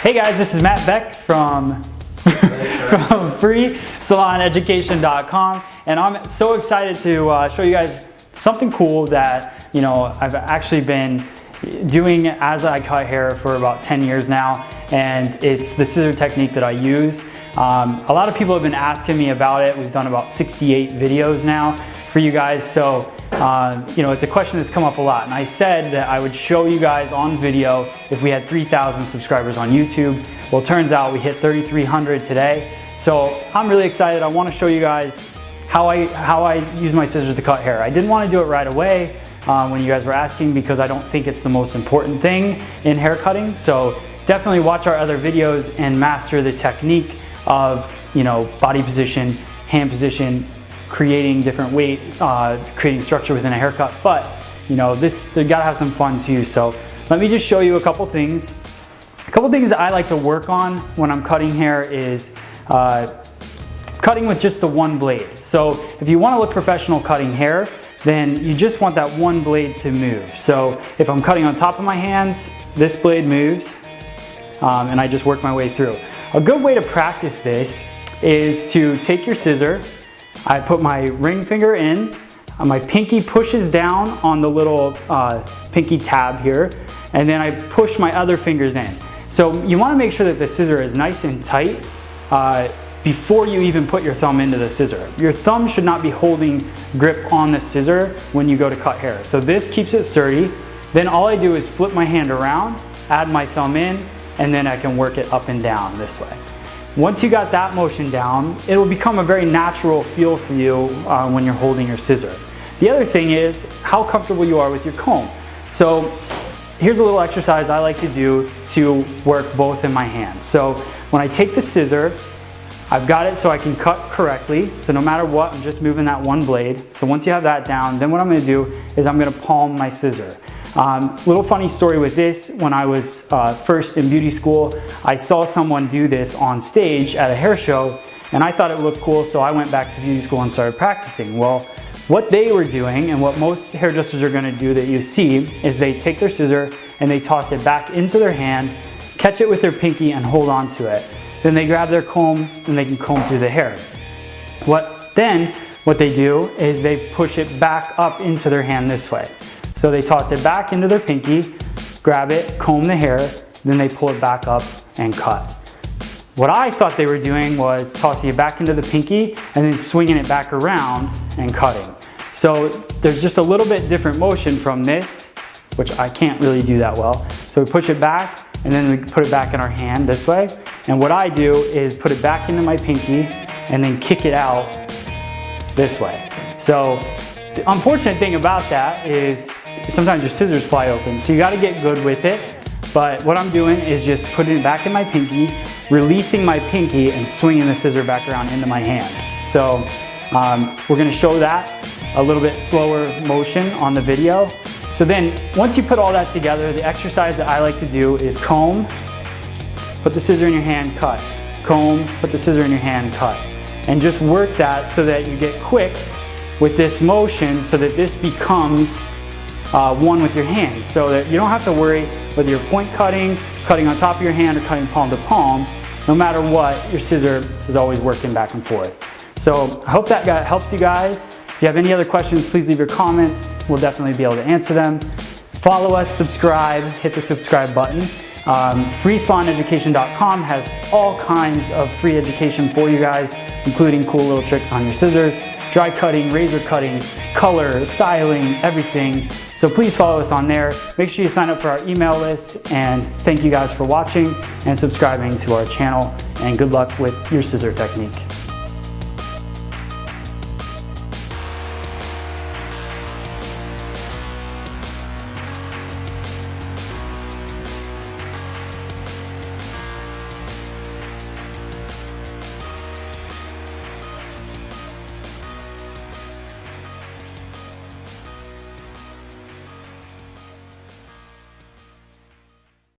Hey guys, this is Matt Beck from freesaloneducation.com, and I'm so excited to show you guys something cool that I've actually been doing as I cut hair for about 10 years now, and it's the scissor technique that I use. A lot of people have been asking me about it. We've done about 68 videos now for you guys, so it's a question that's come up a lot, and I said that I would show you guys on video if we had 3,000 subscribers on YouTube. Well, it turns out we hit 3,300 today, so I'm really excited. I want to show you guys how I use my scissors to cut hair. I didn't want to do it right away when you guys were asking, because I don't think it's the most important thing in hair cutting. So definitely watch our other videos and master the technique of body position, hand position, creating different weight, creating structure within a haircut. But you gotta have some fun too. So let me just show you a couple things. A couple things that I like to work on when I'm cutting hair is cutting with just the one blade. So if you want to look professional cutting hair, then you just want that one blade to move. So if I'm cutting on top of my hands, this blade moves, and I just work my way through. A good way to practice this is to take your scissor. I put my ring finger in, my pinky pushes down on the little pinky tab here, and then I push my other fingers in. So you want to make sure that the scissor is nice and tight before you even put your thumb into the scissor. Your thumb should not be holding grip on the scissor when you go to cut hair. So this keeps it sturdy. Then all I do is flip my hand around, add my thumb in, and then I can work it up and down this way. Once you got that motion down, it will become a very natural feel for you when you're holding your scissor. The other thing is how comfortable you are with your comb. So here's a little exercise I like to do to work both in my hands. So when I take the scissor, I've got it so I can cut correctly. So no matter what, I'm just moving that one blade. So once you have that down, then what I'm gonna do is I'm gonna palm my scissor. Little funny story with this, when I was first in beauty school, I saw someone do this on stage at a hair show, and I thought it looked cool, so I went back to beauty school and started practicing. Well, what they were doing, and what most hairdressers are gonna do that you see, is they take their scissor and they toss it back into their hand, catch it with their pinky and hold on to it. Then they grab their comb and they can comb through the hair. What they do is they push it back up into their hand this way. So they toss it back into their pinky, grab it, comb the hair, then they pull it back up and cut. What I thought they were doing was tossing it back into the pinky and then swinging it back around and cutting. So there's just a little bit different motion from this, which I can't really do that well. So we push it back and then we put it back in our hand this way. And what I do is put it back into my pinky and then kick it out this way. So the unfortunate thing about that is sometimes your scissors fly open, so you got to get good with it. But what I'm doing is just putting it back in my pinky, releasing my pinky, and swinging the scissor back around into my hand. So we're going to show that a little bit slower motion on the video. So then once you put all that together, the exercise that I like to do is comb, put the scissor in your hand, cut, comb, put the scissor in your hand, cut, and just work that so that you get quick with this motion, so that this becomes one with your hands, so that you don't have to worry whether you're point cutting on top of your hand, or cutting palm to palm. No matter what, your scissor is always working back and forth. So I hope that helps you guys. If you have any other questions, please leave your comments. We'll definitely be able to answer them. Follow us, subscribe, hit the subscribe button. freesaloneducation.com has all kinds of free education for you guys, including cool little tricks on your scissors, dry cutting, razor cutting, color, styling, everything. So please follow us on there. Make sure you sign up for our email list, and thank you guys for watching and subscribing to our channel, and good luck with your scissor technique.